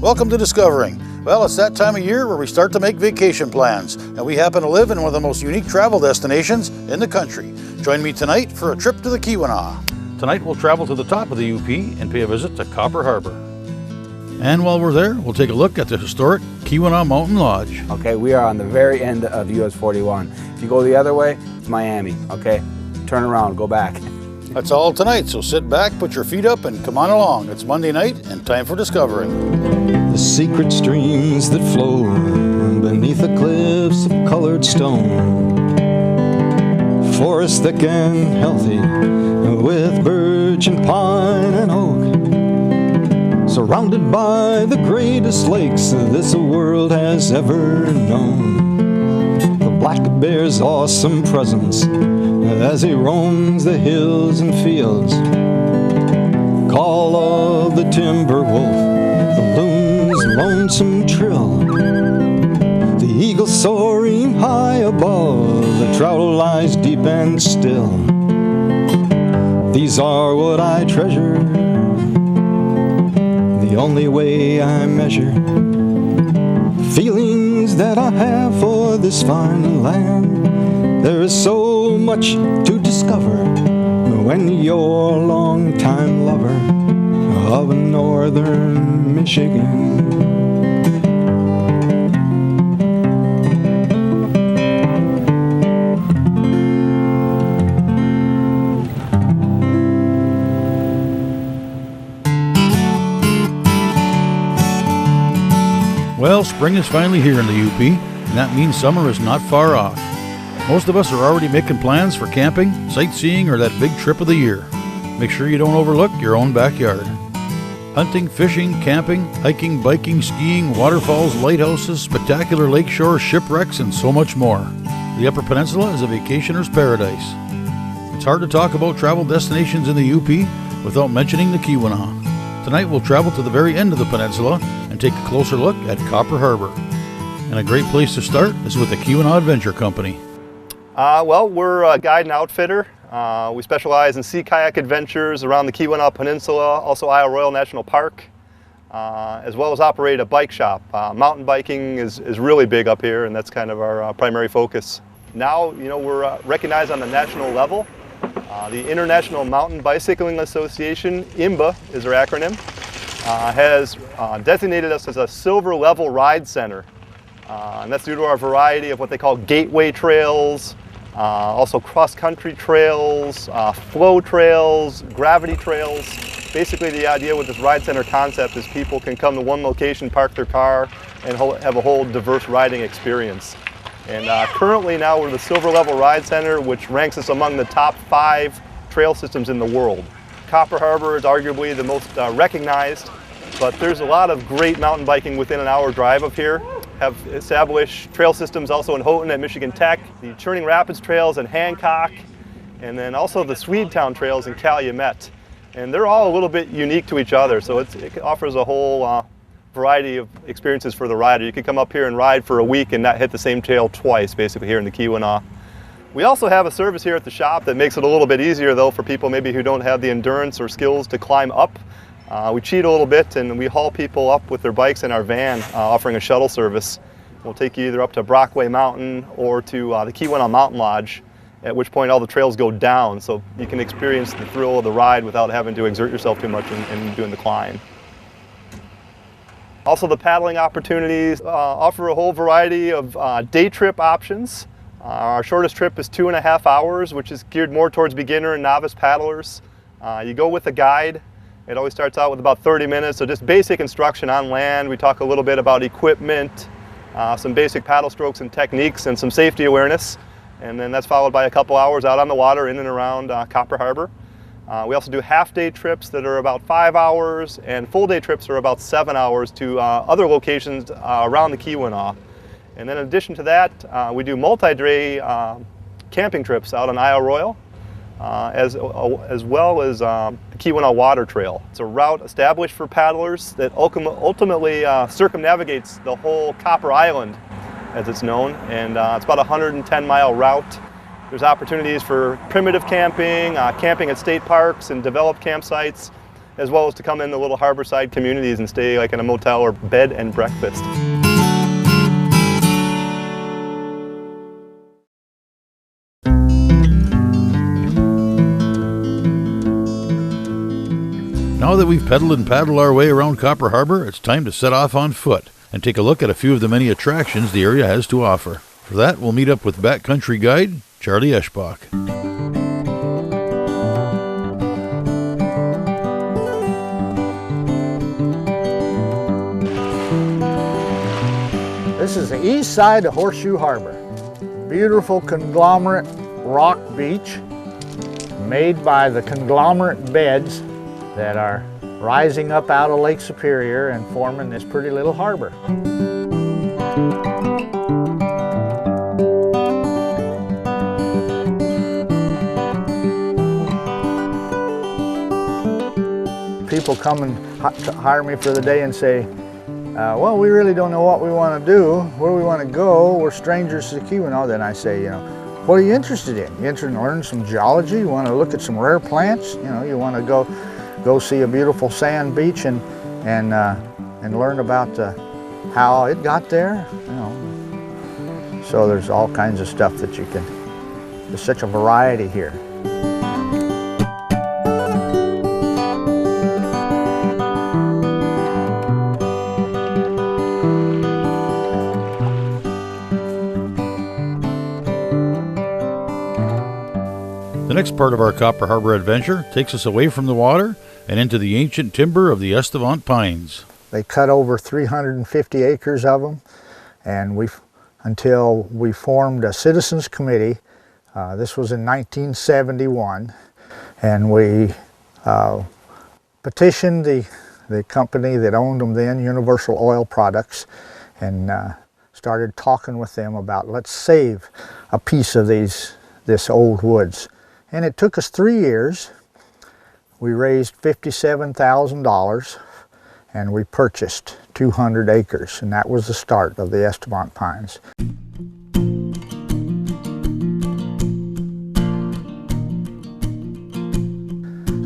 Welcome to Discovering. Well, it's that time of year where we start to make vacation plans, and we happen to live in one of the most unique travel destinations in the country. Join me tonight for a trip to the KEWEENAW. Tonight we'll travel to the top of the UP and pay a visit to Copper Harbor. And while we're there, we'll take a look at the historic KEWEENAW Mountain Lodge. Okay, we are on the very end of US 41. If you go the other way, it's Miami, okay? Turn around, go back. That's all tonight, so sit back, put your feet up, and come on along. It's Monday night and time for Discovering. The secret streams that flow beneath the cliffs of colored stone. Forests thick and healthy with birch and pine and oak. Surrounded by the greatest lakes this world has ever known. The black bear's awesome presence as he roams the hills and fields. Call of the timber wolf, the loon's lonesome trill, the eagle soaring high above, the trout lies deep and still. These are what I treasure, the only way I measure feelings that I have for this fine land. There is so much to discover when you're a long-time lover of northern Michigan. Well, spring is finally here in the UP, and that means summer is not far off. Most of us are already making plans for camping, sightseeing, or that big trip of the year. Make sure you don't overlook your own backyard. Hunting, fishing, camping, hiking, biking, skiing, waterfalls, lighthouses, spectacular lakeshore, shipwrecks, and so much more. The Upper Peninsula is a vacationer's paradise. It's hard to talk about travel destinations in the UP without mentioning the KEWEENAW. Tonight we'll travel to the very end of the peninsula and take a closer look at Copper Harbor. And a great place to start is with the KEWEENAW Adventure Company. Well, we're a guide and outfitter. We specialize in sea kayak adventures around the KEWEENAW Peninsula, also Isle Royale National Park, as well as operate a bike shop. Mountain biking is really big up here, and that's kind of our primary focus. Now, we're recognized on the national level. The International Mountain Bicycling Association, IMBA is our acronym, has designated us as a silver level ride center. And that's due to our variety of what they call gateway trails, also cross-country trails, flow trails, gravity trails. Basically, the idea with this ride center concept is people can come to one location, park their car, and have a whole diverse riding experience. And currently now we're the Silver Level Ride Center, which ranks us among the top 5 trail systems in the world. Copper Harbor is arguably the most recognized, but there's a lot of great mountain biking within an hour drive of here. Have established trail systems also in Houghton at Michigan Tech, the Churning Rapids trails in Hancock, and then also the Swedetown trails in Calumet. And they're all a little bit unique to each other, so it offers a whole variety of experiences for the rider. You can come up here and ride for a week and not hit the same trail twice, basically, here in the KEWEENAW. We also have a service here at the shop that makes it a little bit easier, though, for people maybe who don't have the endurance or skills to climb up. We cheat a little bit and we haul people up with their bikes in our van, offering a shuttle service. We'll take you either up to Brockway Mountain or to the KEWEENAW Mountain Lodge, at which point all the trails go down, so you can experience the thrill of the ride without having to exert yourself too much in doing the climb. Also, the paddling opportunities offer a whole variety of day trip options. Our shortest trip is 2.5 hours, which is geared more towards beginner and novice paddlers. You go with a guide. It always starts out with about 30 minutes, so just basic instruction on land. We talk a little bit about equipment, some basic paddle strokes and techniques, and some safety awareness. And then that's followed by a couple hours out on the water in and around Copper Harbor. We also do half-day trips that are about 5 hours, and full-day trips are about 7 hours to other locations around the KEWEENAW. And then in addition to that, we do multi-day camping trips out on Isle Royale, as well as the KEWEENAW Water Trail. It's a route established for paddlers that ultimately circumnavigates the whole Copper Island, as it's known, and it's about a 110-mile route. There's opportunities for primitive camping, camping at state parks and developed campsites, as well as to come in the little harborside communities and stay like in a motel or bed and breakfast. Now that we've pedaled and paddled our way around Copper Harbor, it's time to set off on foot and take a look at a few of the many attractions the area has to offer. For that, we'll meet up with backcountry guide Charlie Eschbach. This is the east side of Horseshoe Harbor. Beautiful conglomerate rock beach made by the conglomerate beds that are rising up out of Lake Superior and forming this pretty little harbor. People come and hire me for the day and say, well, we really don't know what we want to do, where we want to go, we're strangers to KEWEENAW. Then I say, what are you interested in? You interested in learning some geology? You want to look at some rare plants? You want to go see a beautiful sand beach and learn about how it got there? So there's all kinds of stuff that you can, there's such a variety here. The next part of our Copper Harbor adventure takes us away from the water and into the ancient timber of the Estevan pines. They cut over 350 acres of them, and until we formed a citizens committee. This was in 1971, and we petitioned the company that owned them then, Universal Oil Products, and started talking with them about, let's save a piece of this old woods. And it took us 3 years. We raised $57,000 and we purchased 200 acres, and that was the start of the Estevan pines.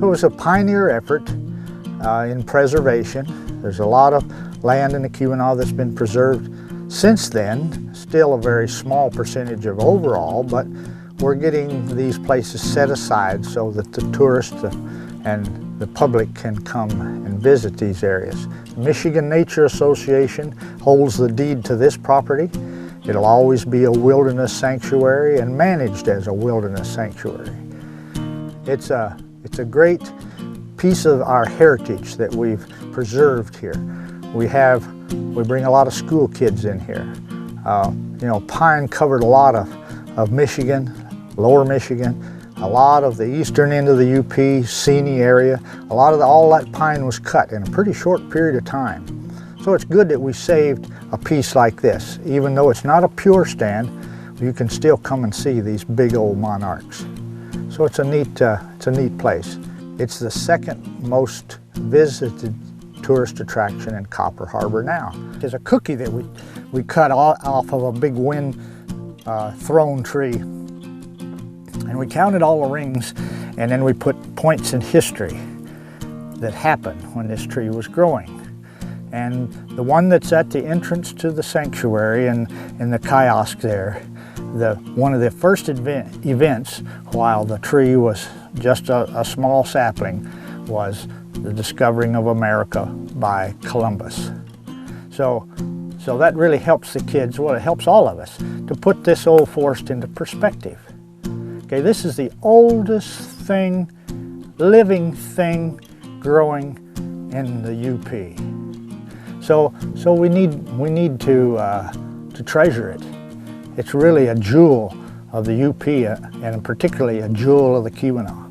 So it was a pioneer effort in preservation. There's a lot of land in the KEWEENAW that's been preserved since then, still a very small percentage of overall, but we're getting these places set aside so that the tourists and the public can come and visit these areas. The Michigan Nature Association holds the deed to this property. It'll always be a wilderness sanctuary and managed as a wilderness sanctuary. It's a great piece of our heritage that we've preserved here. We bring a lot of school kids in here. Pine covered a lot of Michigan, lower Michigan, a lot of the eastern end of the UP, Seney area. All that pine was cut in a pretty short period of time. So it's good that we saved a piece like this. Even though it's not a pure stand, you can still come and see these big old monarchs. So it's a neat place. It's the second most visited tourist attraction in Copper Harbor now. There's a cookie that we cut off of a big wind thrown tree. And we counted all the rings, and then we put points in history that happened when this tree was growing. And the one that's at the entrance to the sanctuary and in the kiosk there, one of the first events while the tree was just a small sapling was the discovering of America by Columbus. So that really helps the kids, well, it helps all of us to put this old forest into perspective. Okay, this is the oldest living thing growing in the UP. So we need to treasure it. It's really a jewel of the UP, and particularly a jewel of the KEWEENAW.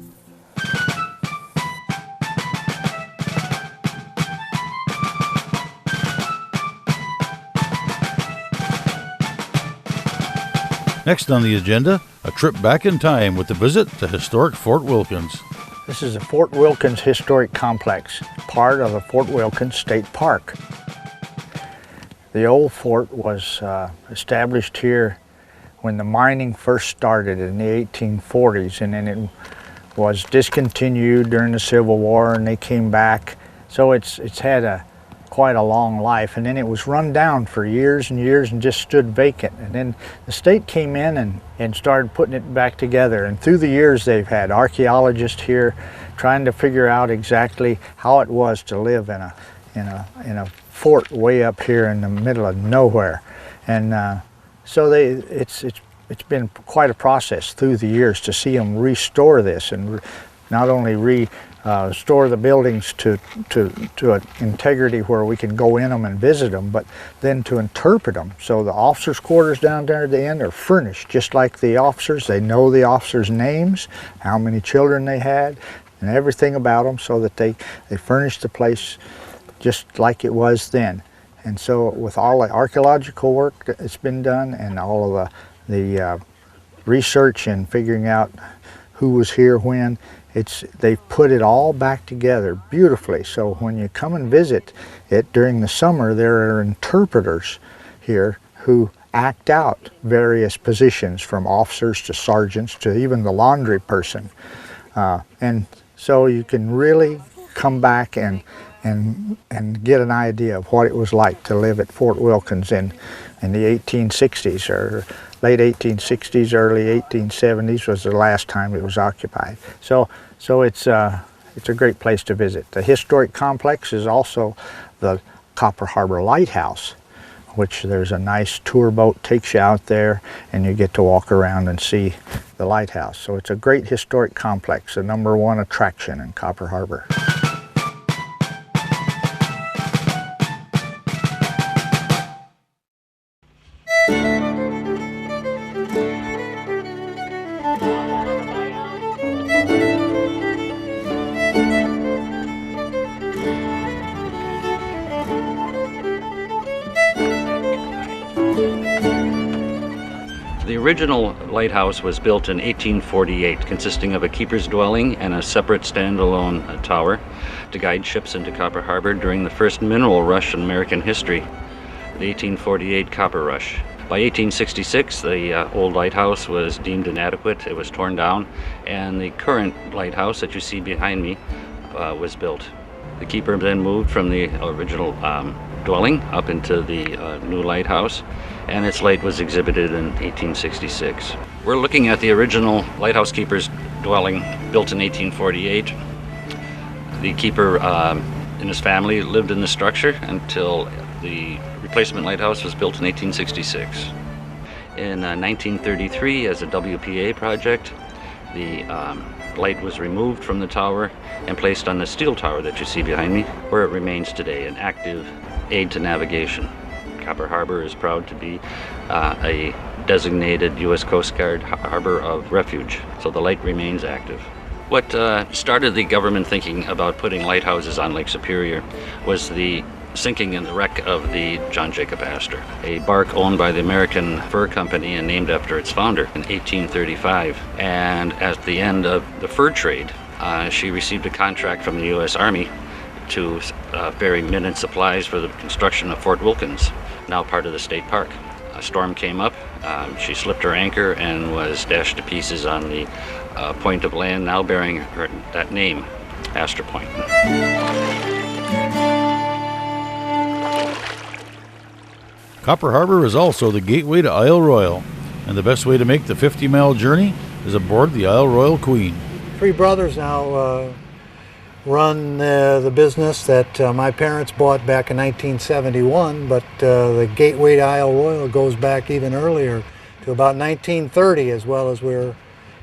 Next on the agenda, a trip back in time with a visit to historic Fort Wilkins. This is the Fort Wilkins Historic Complex, part of the Fort Wilkins State Park. The old fort was established here when the mining first started in the 1840s, and then it was discontinued during the Civil War, and they came back. So it's had quite a long life, and then it was run down for years and years and just stood vacant. And then the state came in and started putting it back together. And through the years, they've had archaeologists here trying to figure out exactly how it was to live in a fort way up here in the middle of nowhere. And so it's been quite a process through the years to see them restore this, and not only restore the buildings to an integrity where we can go in them and visit them, but then to interpret them. So the officers' quarters down there at the end are furnished just like the officers. They know the officers' names, how many children they had, and everything about them, so that they furnished the place just like it was then. And so with all the archaeological work that's been done and all of the research and figuring out who was here when, they've put it all back together beautifully. So when you come and visit it during the summer, there are interpreters here who act out various positions, from officers to sergeants to even the laundry person. And so you can really come back and get an idea of what it was like to live at Fort Wilkins in the 1860s, or late 1860s, early 1870s was the last time it was occupied. So it's a great place to visit. The historic complex is also the Copper Harbor Lighthouse, which there's a nice tour boat takes you out there, and you get to walk around and see the lighthouse. So it's a great historic complex, the #1 attraction in Copper Harbor. The original lighthouse was built in 1848, consisting of a keeper's dwelling and a separate standalone tower to guide ships into Copper Harbor during the first mineral rush in American history, the 1848 Copper Rush. By 1866, the old lighthouse was deemed inadequate. It was torn down, and the current lighthouse that you see behind me was built. The keeper then moved from the original dwelling up into the new lighthouse, and its light was exhibited in 1866. We're looking at the original lighthouse keeper's dwelling, built in 1848. The keeper and his family lived in the structure until the replacement lighthouse was built in 1866. In 1933, as a WPA project, the light was removed from the tower and placed on the steel tower that you see behind me, where it remains today, an active aid to navigation. Copper Harbor is proud to be a designated U.S. Coast Guard harbor of refuge, so the light remains active. What started the government thinking about putting lighthouses on Lake Superior was the sinking in the wreck of the John Jacob Astor, a bark owned by the American Fur Company and named after its founder in 1835. And at the end of the fur trade, she received a contract from the U.S. Army to ferry men and supplies for the construction of Fort Wilkins, now part of the state park. A storm came up, she slipped her anchor and was dashed to pieces on the point of land now bearing that name, Astor Point. Copper Harbor is also the gateway to Isle Royale, and the best way to make the 50-mile journey is aboard the Isle Royale Queen. Three brothers now run the business that my parents bought back in 1971, but the gateway to Isle Royale goes back even earlier to about 1930, as well as we were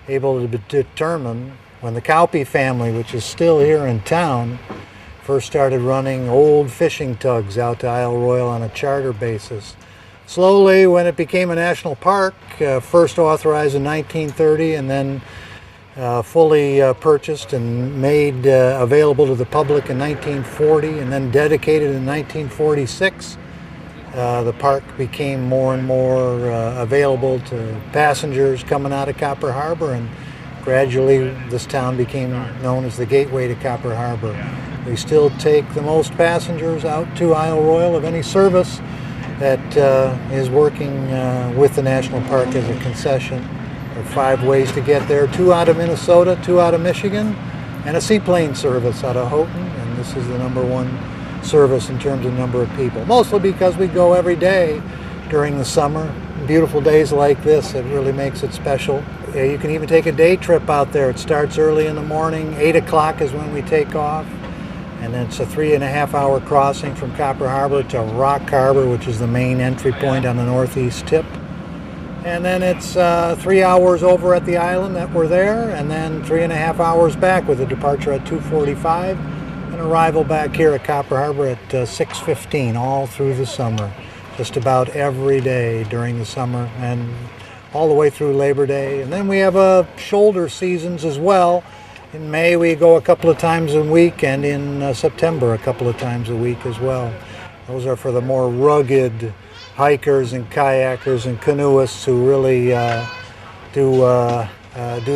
able to determine when the Cowpy family, which is still here in town, first started running old fishing tugs out to Isle Royale on a charter basis. Slowly, when it became a national park, first authorized in 1930 and then fully purchased and made available to the public in 1940 and then dedicated in 1946, the park became more and more available to passengers coming out of Copper Harbor, and gradually this town became known as the gateway to Copper Harbor. We still take the most passengers out to Isle Royale of any service that is working with the National Park as a concession. There are 5 ways to get there, 2 out of Minnesota, 2 out of Michigan, and a seaplane service out of Houghton, and this is the #1 service in terms of number of people. Mostly because we go every day during the summer. Beautiful days like this, it really makes it special. You can even take a day trip out there. It starts early in the morning, 8 o'clock is when we take off, and then it's a 3.5-hour crossing from Copper Harbor to Rock Harbor, which is the main entry point on the northeast tip. And then it's 3 hours over at the island that we're there, and then 3.5 hours back with a departure at 2:45 and arrival back here at Copper Harbor at 6:15 all through the summer. Just about every day during the summer and all the way through Labor Day. And then we have shoulder seasons as well. In May we go a couple of times a week, and in September a couple of times a week as well. Those are for the more rugged hikers and kayakers and canoeists who really do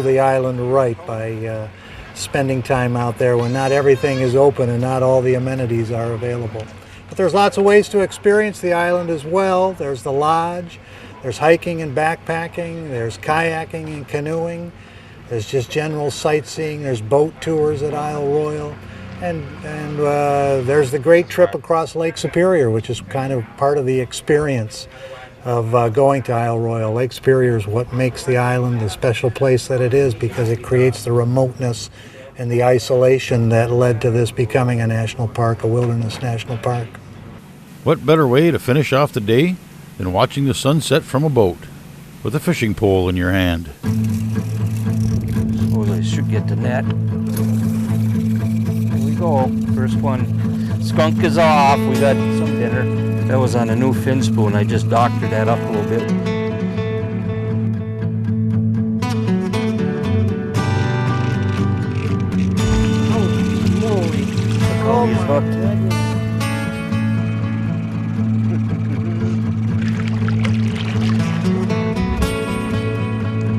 the island right by spending time out there when not everything is open and not all the amenities are available. But there's lots of ways to experience the island as well. There's the lodge, there's hiking and backpacking, there's kayaking and canoeing, there's just general sightseeing, there's boat tours at Isle Royale. And there's the great trip across Lake Superior, which is kind of part of the experience of going to Isle Royale. Lake Superior is what makes the island the special place that it is, because it creates the remoteness and the isolation that led to this becoming a national park, a wilderness national park. What better way to finish off the day than watching the sunset from a boat with a fishing pole in your hand? Suppose I should get the net. Go. First one, skunk is off. We got some dinner. That was on a new fin spoon. I just doctored that up a little bit. Holy moly. Look how he's hooked.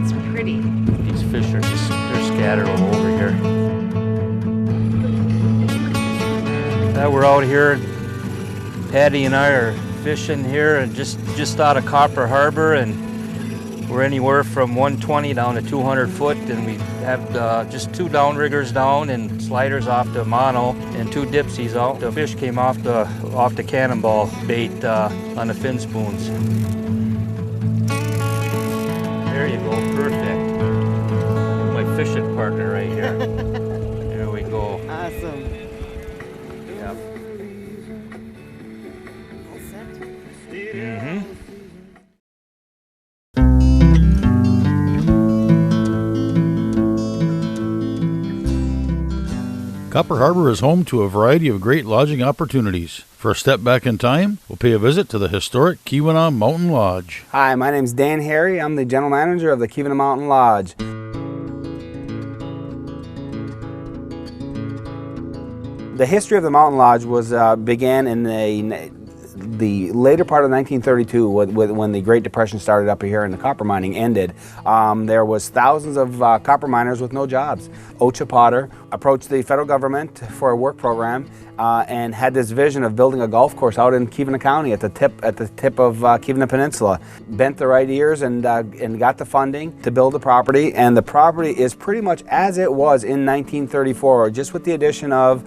It's pretty. These fish are just, they're scattered all over here. We're out here, Patty and I are fishing here and just out of Copper Harbor, and we're anywhere from 120 down to 200 foot, and we have just 2 downriggers down and sliders off the mono and 2 dipsies out. The fish came off the cannonball bait on the fin spoons. There you go, perfect. My fishing partner right here. There we go. Awesome. Copper Harbor is home to a variety of great lodging opportunities. For a step back in time, we'll pay a visit to the historic KEWEENAW Mountain Lodge. Hi, my name's Dan Harry. I'm the general manager of the KEWEENAW Mountain Lodge. The history of the Mountain Lodge was began in the later part of 1932, when the Great Depression started up here and the copper mining ended. There was thousands of copper miners with no jobs. Ocha Potter approached the federal government for a work program and had this vision of building a golf course out in Keweenaw County at the tip of Keweenaw Peninsula. Bent the right ears and got the funding to build the property, and the property is pretty much as it was in 1934, just with the addition of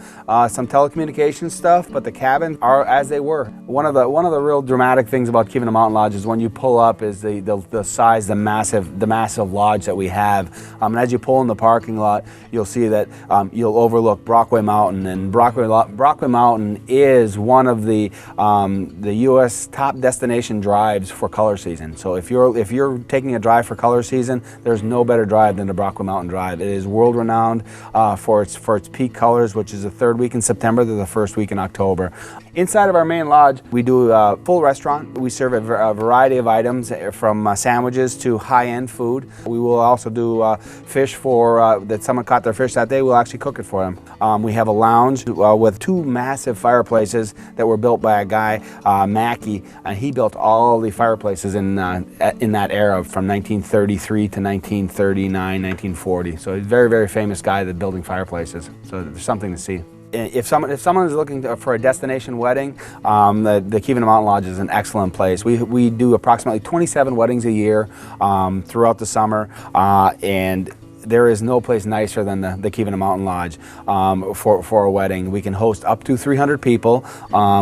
some telecommunications stuff, but the cabins are as they were. One of the real dramatic things about KEWEENAW Mountain Lodge is when you pull up is the size, the massive lodge that we have. And as you pull in the parking lot, you'll see that you'll overlook Brockway Mountain, and Brockway Mountain is one of the U.S. top destination drives for color season. So if you're taking a drive for color season, there's no better drive than the Brockway Mountain Drive. It is world renowned for its peak colors, which is the 3rd week in September to the 1st week in October. Inside of our main lodge, we do a full restaurant. We serve a variety of items, from sandwiches to high-end food. We will also do fish for that someone caught their fish that day. We'll actually cook it for them. We have a lounge with 2 massive fireplaces that were built by a guy, Mackey, and he built all the fireplaces in that era from 1933 to 1939, 1940. So he's a very, very famous guy that's building fireplaces. So there's something to see. if someone is looking for a destination wedding, the KEWEENAW Mountain Lodge is an excellent place. We do approximately 27 weddings a year throughout the summer, and there is no place nicer than the KEWEENAW Mountain Lodge for a wedding. We can host up to 300 people.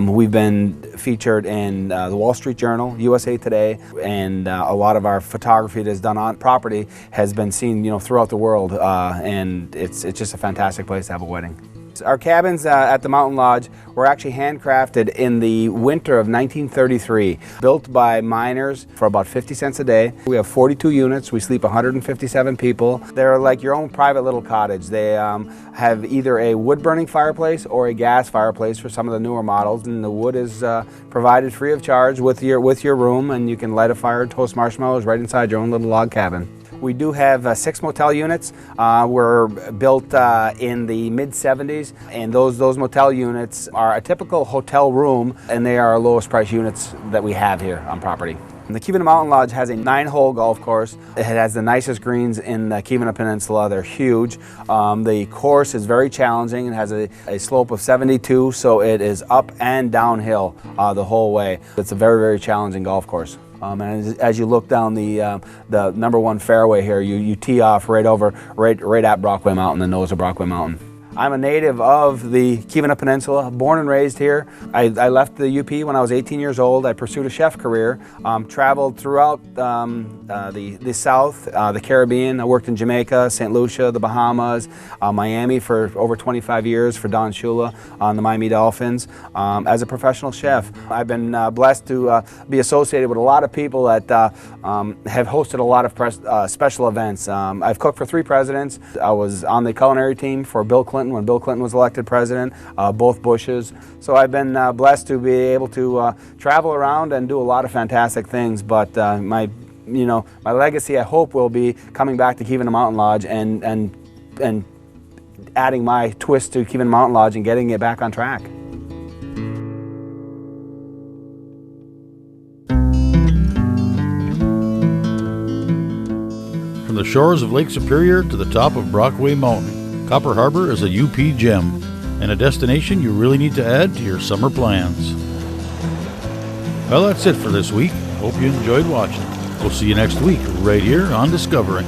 We've been featured in the Wall Street Journal, USA Today, and a lot of our photography that is done on property has been seen, throughout the world, and it's just a fantastic place to have a wedding. Our cabins at the Mountain Lodge were actually handcrafted in the winter of 1933, built by miners for about 50 cents a day. We have 42 units. We sleep 157 people. They're like your own private little cottage. They have either a wood-burning fireplace or a gas fireplace for some of the newer models, and the wood is provided free of charge with your room, and you can light a fire, toast marshmallows right inside your own little log cabin. We do have 6 motel units. Were built in the mid-70s, and those motel units are a typical hotel room, and they are our lowest price units that we have here on property. The KEWEENAW Mountain Lodge has a 9-hole golf course. It has the nicest greens in the KEWEENAW Peninsula. They're huge. The course is very challenging. It has a slope of 72, so it is up and downhill the whole way. It's a very, very challenging golf course. And as you look down the #1 fairway here, you tee off right at Brockway Mountain, the nose of Brockway Mountain. I'm a native of the KEWEENAW Peninsula, born and raised here. I left the UP when I was 18 years old. I pursued a chef career, traveled throughout the South, the Caribbean. I worked in Jamaica, St. Lucia, the Bahamas, Miami for over 25 years for Don Shula on the Miami Dolphins as a professional chef. I've been blessed to be associated with a lot of people that have hosted a lot of special events. I've cooked for 3 presidents. I was on the culinary team for Bill Clinton when Bill Clinton was elected president, both Bushes. So I've been blessed to be able to travel around and do a lot of fantastic things. But my legacy, I hope, will be coming back to KEWEENAW Mountain Lodge and adding my twist to KEWEENAW Mountain Lodge and getting it back on track. From the shores of Lake Superior to the top of Brockway Mountain, Copper Harbor is a UP gem and a destination you really need to add to your summer plans. Well, that's it for this week. Hope you enjoyed watching. We'll see you next week right here on Discovering.